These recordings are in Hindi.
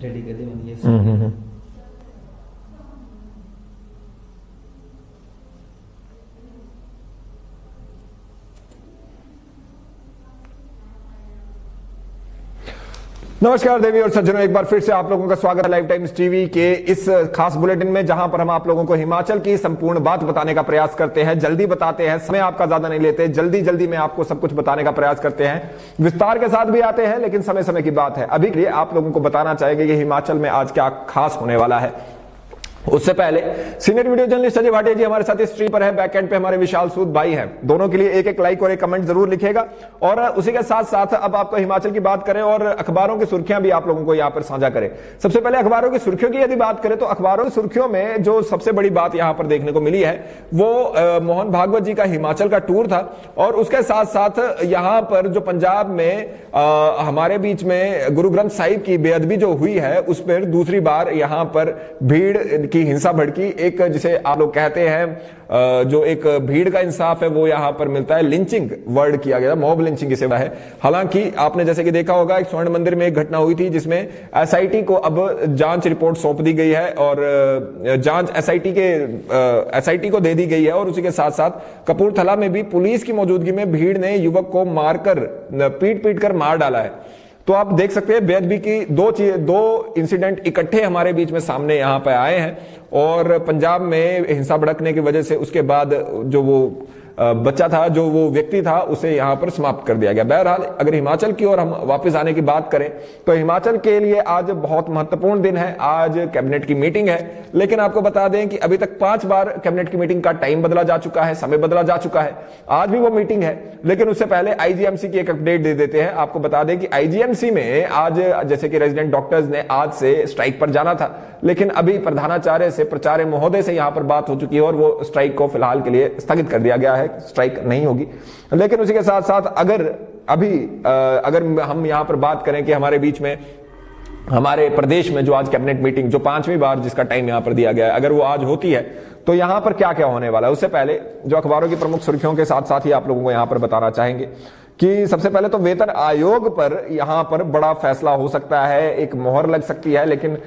रेडी कर दी मैंने ये। नमस्कार देवी और सज्जनों, एक बार फिर से आप लोगों का स्वागत है लाइव टाइम्स टीवी के इस खास बुलेटिन में, जहां पर हम आप लोगों को हिमाचल की संपूर्ण बात बताने का प्रयास करते हैं। जल्दी बताते हैं, समय आपका ज्यादा नहीं लेते, जल्दी जल्दी में आपको सब कुछ बताने का प्रयास करते हैं। विस्तार के साथ भी आते हैं, लेकिन समय समय की बात है। अभी के लिए आप लोगों को बताना चाहेंगे कि हिमाचल में आज क्या खास होने वाला है। उससे पहले senior video journalist Ajay Bhatia ji हमारे साथ इस स्ट्रीम पर है, बैक एंड पे हमारे विशाल सूद भाई हैं। दोनों के लिए एक एक लाइक और एक कमेंट जरूर लिखेगा। और उसी के साथ साथ अब आपको हिमाचल की बात करें और अखबारों की सुर्खियां भी आप लोगों को यहां पर साझा करें। सबसे पहले अखबारों की सुर्खियों की यदि बात करें तो अखबारों की सुर्खियों में जो सबसे बड़ी बात यहां पर देखने को मिली है वो मोहन भागवत जी का हिमाचल का टूर था। और उसके साथ साथ यहां पर जो पंजाब में हमारे बीच में गुरु ग्रंथ साहिब की बेअदबी जो हुई है, उस पर दूसरी बार यहां पर भीड़ की हिंसा भड़की। एक जिसे आप लोग कहते हैं जो एक भीड़ का इंसाफ है वो यहां पर मिलता है, लिंचिंग वर्ड किया गया, मॉब लिंचिंग की सेवा है। हालांकि आपने जैसे कि देखा होगा, एक स्वर्ण मंदिर में एक घटना हुई थी जिसमें एसआईटी को अब जांच रिपोर्ट सौंप दी गई है और जांच एसआईटी को दे दी गई है। और उसी के साथ साथ कपूरथला में भी पुलिस की मौजूदगी में भीड़ ने युवक को मारकर पीट कर मार डाला है। तो आप देख सकते हैं बेअदबी की दो इंसिडेंट इकट्ठे हमारे बीच में सामने यहां पर आए हैं। और पंजाब में हिंसा भड़कने की वजह से उसके बाद जो वो बच्चा था, जो वो व्यक्ति था, उसे यहां पर समाप्त कर दिया गया। बहरहाल अगर हिमाचल की ओर हम वापस आने की बात करें तो हिमाचल के लिए आज बहुत महत्वपूर्ण दिन है। आज कैबिनेट की मीटिंग है, लेकिन आपको बता दें कि अभी तक 5 बार कैबिनेट की मीटिंग का टाइम बदला जा चुका है, समय बदला जा चुका है। आज भी वो मीटिंग है, लेकिन उससे पहले आईजीएमसी की एक अपडेट दे देते हैं। आपको बता दें कि आईजीएमसी में आज जैसे कि रेजिडेंट डॉक्टर्स ने आज से स्ट्राइक पर जाना था, लेकिन अभी प्रधानाचार्य से, प्राचार्य महोदय से यहां पर बात हो चुकी है और वो स्ट्राइक को फिलहाल के लिए स्थगित कर दिया गया है, स्ट्राइक नहीं होगी। लेकिन उसी के साथ साथ अगर हम यहां पर बात करें कि हमारे बीच में, हमारे प्रदेश में जो आज कैबिनेट मीटिंग, जो 5वीं बार जिसका टाइम यहां पर दिया गया है, अगर वो आज होती है तो यहां पर क्या क्या होने वाला है, उससे पहले जो अखबारों की प्रमुख सुर्खियों के साथ साथ ही आप लोगों को यहां पर बताना चाहेंगे कि सबसे पहले तो वेतन आयोग पर यहां पर बड़ा फैसला हो सकता है, एक मोहर लग सकती है। लेकिन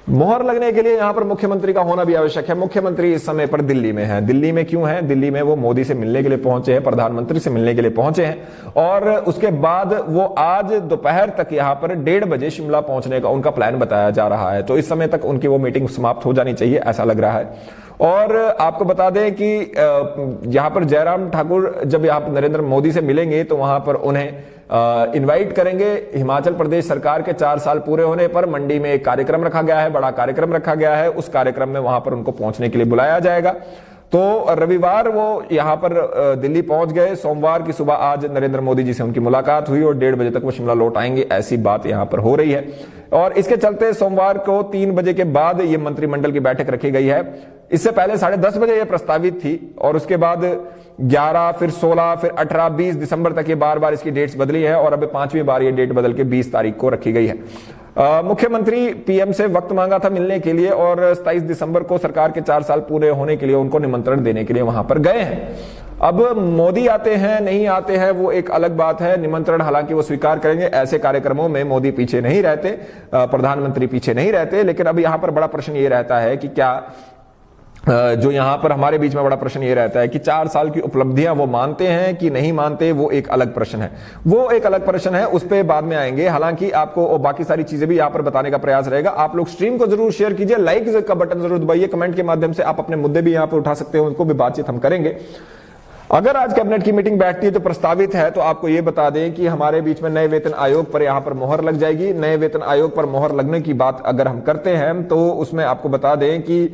मोहर लगने के लिए यहां पर मुख्यमंत्री का होना भी आवश्यक है। मुख्यमंत्री इस समय पर दिल्ली में है। दिल्ली में क्यों है? दिल्ली में वो मोदी से मिलने के लिए पहुंचे हैं, प्रधानमंत्री से मिलने के लिए पहुंचे हैं। और उसके बाद वो आज दोपहर तक यहां पर 1:30 बजे शिमला पहुंचने का उनका प्लान बताया जा रहा है। तो इस समय तक उनकी वो मीटिंग समाप्त हो जानी चाहिए, ऐसा लग रहा है। और आपको बता दें कि यहां पर जयराम ठाकुर जब यहां पर नरेंद्र मोदी से मिलेंगे तो वहां पर उन्हें इनवाइट करेंगे। हिमाचल प्रदेश सरकार के 4 साल पूरे होने पर मंडी में एक कार्यक्रम रखा गया है, बड़ा कार्यक्रम रखा गया है। उस कार्यक्रम में वहां पर उनको पहुंचने के लिए बुलाया जाएगा। तो रविवार वो यहां पर दिल्ली पहुंच गए। सोमवार की सुबह आज नरेंद्र मोदी जी से उनकी मुलाकात हुई और 1:30 बजे तक वो शिमला लौट आएंगे, ऐसी बात यहां पर हो रही है। और इसके चलते सोमवार को 3 बजे के बाद ये मंत्रिमंडल की बैठक रखी गई है। इससे पहले 10:30 बजे ये प्रस्तावित थी और उसके बाद 11, फिर 16, फिर 18, 20 दिसंबर तक ये बार बार इसकी डेट्स बदली है और अब 5वीं बार ये डेट बदल के 20 तारीख को रखी गई है। मुख्यमंत्री पीएम से वक्त मांगा था मिलने के लिए और 27 दिसंबर को सरकार के 4 साल पूरे होने के लिए उनको निमंत्रण देने के लिए वहां पर गए हैं। अब मोदी आते हैं नहीं आते हैं वो एक अलग बात है। निमंत्रण हालांकि वो स्वीकार करेंगे, ऐसे कार्यक्रमों में मोदी पीछे नहीं रहते, प्रधानमंत्री पीछे नहीं रहते। लेकिन अब यहां पर बड़ा प्रश्न ये रहता है कि क्या जो यहां पर हमारे बीच में बड़ा प्रश्न ये रहता है कि 4 साल की उपलब्धियां वो मानते हैं कि नहीं मानते, वो एक अलग प्रश्न है। वो एक अलग प्रश्न है, उस पर बाद में आएंगे। हालांकि आपको और बाकी सारी चीजें भी यहां पर बताने का प्रयास रहेगा। आप लोग स्ट्रीम को जरूर शेयर कीजिए, लाइक का बटन जरूर दबाइए, कमेंट के माध्यम से आप अपने मुद्दे भी यहां पर उठा सकते हो, उनको भी बातचीत हम करेंगे। अगर आज कैबिनेट की मीटिंग बैठती है तो प्रस्तावित है, तो आपको यह बता दें कि हमारे बीच में नए वेतन आयोग पर यहां पर मोहर लग जाएगी। नए वेतन आयोग पर मोहर लगने की बात अगर हम करते हैं तो उसमें आपको बता दें कि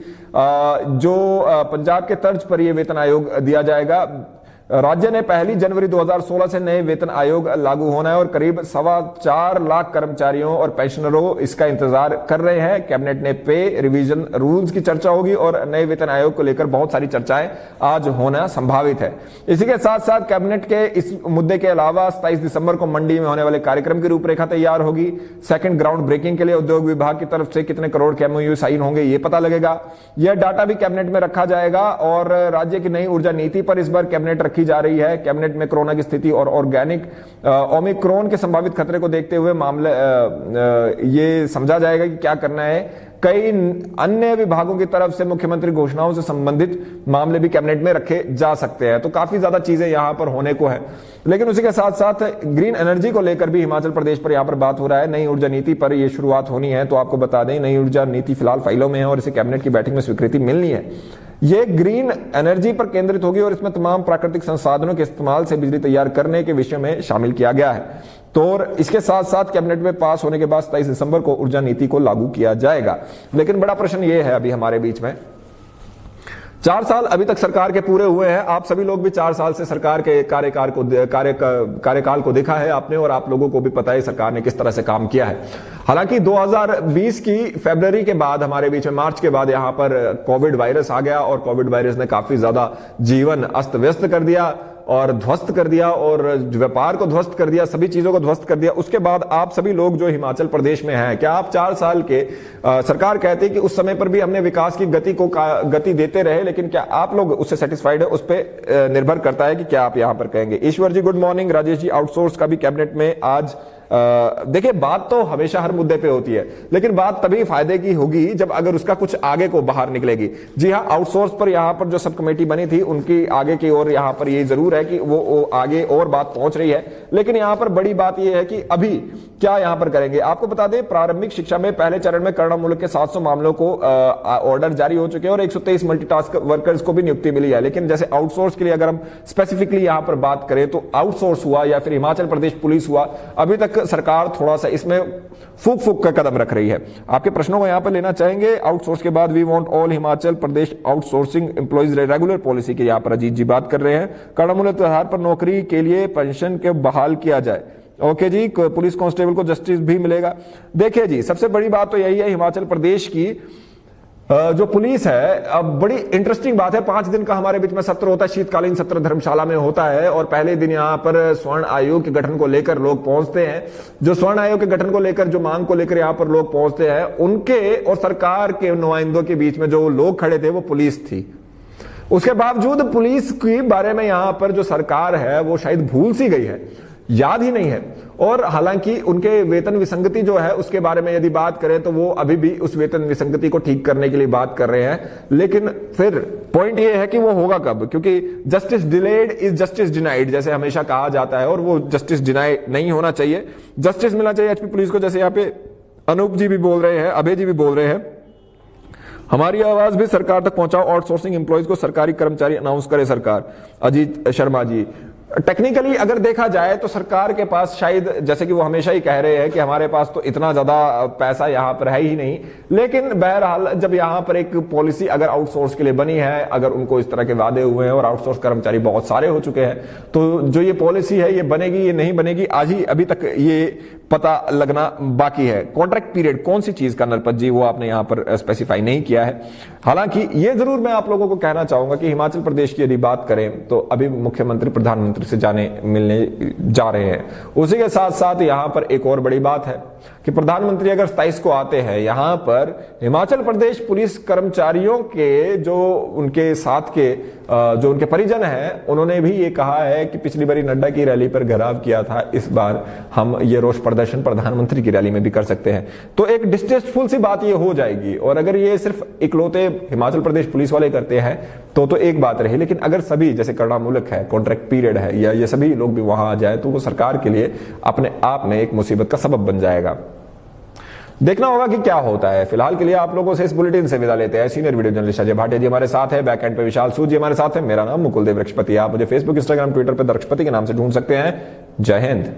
जो पंजाब के तर्ज पर यह वेतन आयोग दिया जाएगा। राज्य ने 1 जनवरी 2016 से नए वेतन आयोग लागू होना है और करीब 4.25 लाख कर्मचारियों और पेंशनरों इसका इंतजार कर रहे हैं। कैबिनेट ने पे रिवीजन रूल्स की चर्चा होगी और नए वेतन आयोग को लेकर बहुत सारी चर्चाएं आज होना संभावित है। इसी के साथ साथ कैबिनेट के इस मुद्दे के अलावा 27 दिसंबर को मंडी में होने वाले कार्यक्रम की रूपरेखा तैयार होगी। सेकंड ग्राउंड ब्रेकिंग के लिए उद्योग विभाग की तरफ से कितने करोड़ के एमओयू साइन होंगे ये पता लगेगा। यह डाटा भी कैबिनेट में रखा जाएगा और राज्य की नई ऊर्जा नीति पर इस बार कैबिनेट रखी की जा रही है। कैबिनेट में कोरोना की स्थिति और ऑर्गेनिक ओमिक्रॉन के संभावित खतरे को देखते हुए मामले ये समझा जाएगा कि क्या करना है। कई अन्य विभागों की तरफ से मुख्यमंत्री घोषणाओं से संबंधित मामले भी कैबिनेट में रखे जा सकते हैं। तो काफी ज्यादा चीजें यहां पर होने को है। लेकिन उसी के साथ साथ ग्रीन एनर्जी को लेकर भी हिमाचल प्रदेश पर यहां पर बात हो रहा है। नई ऊर्जा नीति पर यह शुरुआत होनी है। तो आपको बता दें, नई ऊर्जा नीति फिलहाल फाइलों में है और इसे कैबिनेट की बैठक में स्वीकृति मिलनी है। ये ग्रीन एनर्जी पर केंद्रित होगी और इसमें तमाम प्राकृतिक संसाधनों के इस्तेमाल से बिजली तैयार करने के विषय में शामिल किया गया है। तो इसके साथ साथ कैबिनेट में पास होने के बाद 27 दिसंबर को ऊर्जा नीति को लागू किया जाएगा। लेकिन बड़ा प्रश्न ये है अभी हमारे बीच में, 4 साल अभी तक सरकार के पूरे हुए हैं। आप सभी लोग भी 4 साल से सरकार के कार्यकाल को देखा है आपने, और आप लोगों को भी पता है सरकार ने किस तरह से काम किया है। हालांकि 2020 की फरवरी के बाद, हमारे बीच में मार्च के बाद यहां पर कोविड वायरस आ गया और कोविड वायरस ने काफी ज्यादा जीवन अस्त व्यस्त कर दिया और ध्वस्त कर दिया और व्यापार को ध्वस्त कर दिया, सभी चीजों को ध्वस्त कर दिया। उसके बाद आप सभी लोग जो हिमाचल प्रदेश में हैं, क्या आप 4 साल के सरकार कहती है कि उस समय पर भी हमने विकास की गति देते रहे, लेकिन क्या आप लोग उससे सेटिस्फाइड है? उस पर निर्भर करता है कि क्या आप यहां पर कहेंगे। ईश्वर जी good morning. Rajesh ji, outsource का भी कैबिनेट में आज देखिए, बात तो हमेशा हर मुद्दे पे होती है, लेकिन बात तभी फायदे की होगी जब अगर उसका कुछ आगे को बाहर निकलेगी। जी हां, आउटसोर्स पर यहां पर जो सब कमेटी बनी थी उनकी आगे की ओर यहां पर ये जरूर है कि वो आगे और बात पहुंच रही है। लेकिन यहां पर बड़ी बात यह है कि अभी क्या यहां पर करेंगे। आपको बता दें, प्रारंभिक शिक्षा में पहले चरण में करुणामूलक के 700 मामलों को ऑर्डर जारी हो चुके हैं और 123 मल्टीटास्क वर्कर्स को भी नियुक्ति मिली है। लेकिन जैसे आउटसोर्स के लिए अगर हम स्पेसिफिकली यहां पर बात करें तो आउटसोर्स हुआ या फिर हिमाचल प्रदेश पुलिस हुआ, अभी तक सरकार थोड़ा सा इसमें फूक का कदम रख रही है। आपके प्रश्नों को यहां पर लेना चाहेंगे। आउटसोर्स के बाद we want all Himachal Pradesh outsourcing employees regular policy की यहां पर अजीत जी बात कर रहे हैं। करुणामूलक आधार पर नौकरी के लिए पेंशन के बहाल किया जाए। ओके जी, पुलिस कांस्टेबल को जस्टिस भी मिलेगा। देखिए जी, सबसे बड़ी बात तो यही है, हिमाचल प्रदेश की जो पुलिस है, अब बड़ी इंटरेस्टिंग बात है। 5 दिन का हमारे बीच में सत्र होता है, शीतकालीन सत्र धर्मशाला में होता है और पहले दिन यहाँ पर स्वर्ण आयोग के गठन को लेकर लोग पहुंचते हैं। जो स्वर्ण आयोग के गठन को लेकर, जो मांग को लेकर यहाँ पर लोग पहुंचते हैं, उनके और सरकार के नुमाइंदों के बीच में जो लोग खड़े थे वो पुलिस थी। उसके बावजूद पुलिस के बारे में यहाँ पर जो सरकार है वो शायद भूल सी गई है, याद ही नहीं है। और हालांकि उनके वेतन विसंगति जो है उसके बारे में यदि बात करें तो वो अभी भी उस वेतन विसंगति को ठीक करने के लिए बात कर रहे हैं। लेकिन फिर पॉइंट ये है कि वो होगा कब, क्योंकि justice delayed is justice denied जैसे हमेशा कहा जाता है, और वो जस्टिस डिनाई नहीं होना चाहिए, जस्टिस मिलना चाहिए एचपी पुलिस को। जैसे यहाँ पे अनूप जी भी बोल रहे हैं, अभय जी भी बोल रहे हैं, हमारी आवाज भी सरकार तक पहुंचाओ, आउटसोर्सिंग एम्प्लॉइज को सरकारी कर्मचारी अनाउंस करे सरकार। अजीत शर्मा जी, टेक्निकली अगर देखा जाए तो सरकार के पास शायद, जैसे कि वो हमेशा ही कह रहे हैं कि हमारे पास तो इतना ज्यादा पैसा यहाँ पर है ही नहीं, लेकिन बहरहाल जब यहाँ पर एक पॉलिसी अगर आउटसोर्स के लिए बनी है, अगर उनको इस तरह के वादे हुए हैं और आउटसोर्स कर्मचारी बहुत सारे हो चुके हैं, तो जो ये पॉलिसी है ये बनेगी ये नहीं बनेगी, आज ही अभी तक ये पता लगना बाकी है। कॉन्ट्रैक्ट पीरियड कौन सी चीज का नरपत जी, वो आपने यहां पर स्पेसिफाई नहीं किया है। हालांकि ये जरूर मैं आप लोगों को कहना चाहूंगा कि हिमाचल प्रदेश की यदि बात करें तो अभी मुख्यमंत्री प्रधानमंत्री से मिलने जा रहे हैं। उसी के साथ साथ यहां पर एक और बड़ी बात है कि प्रधानमंत्री अगर 27 को आते हैं, यहां पर हिमाचल प्रदेश पुलिस कर्मचारियों के जो उनके साथ के जो उनके परिजन हैं, उन्होंने भी ये कहा है कि पिछली बारी नड्डा की रैली पर घेराव किया था, इस बार हम ये रोष प्रदर्शन प्रधानमंत्री की रैली में भी कर सकते हैं। तो एक डिस्टेस्टफुल सी बात ये हो जाएगी। और अगर ये सिर्फ इकलौते हिमाचल प्रदेश पुलिस वाले करते हैं तो एक बात रही, लेकिन अगर सभी, जैसे करुणामूलक है, कॉन्ट्रैक्ट पीरियड है, या ये सभी लोग भी वहां आ जाए तो वो सरकार के लिए अपने आप में एक मुसीबत का सबब बन जाएगा। देखना होगा कि क्या होता है। फिलहाल के लिए आप लोगों से इस बुलेटिन से विदा लेते हैं। Senior video journalist Ajay Bhatia ji हमारे साथ है, बैक एंड पे विशाल सूद जी हमारे साथ है। मेरा नाम मुकुल देव रक्षपति। आप मुझे फेसबुक, इंस्टाग्राम, ट्विटर पर दक्षपति के नाम से ढूंढ सकते हैं। जय हिंद।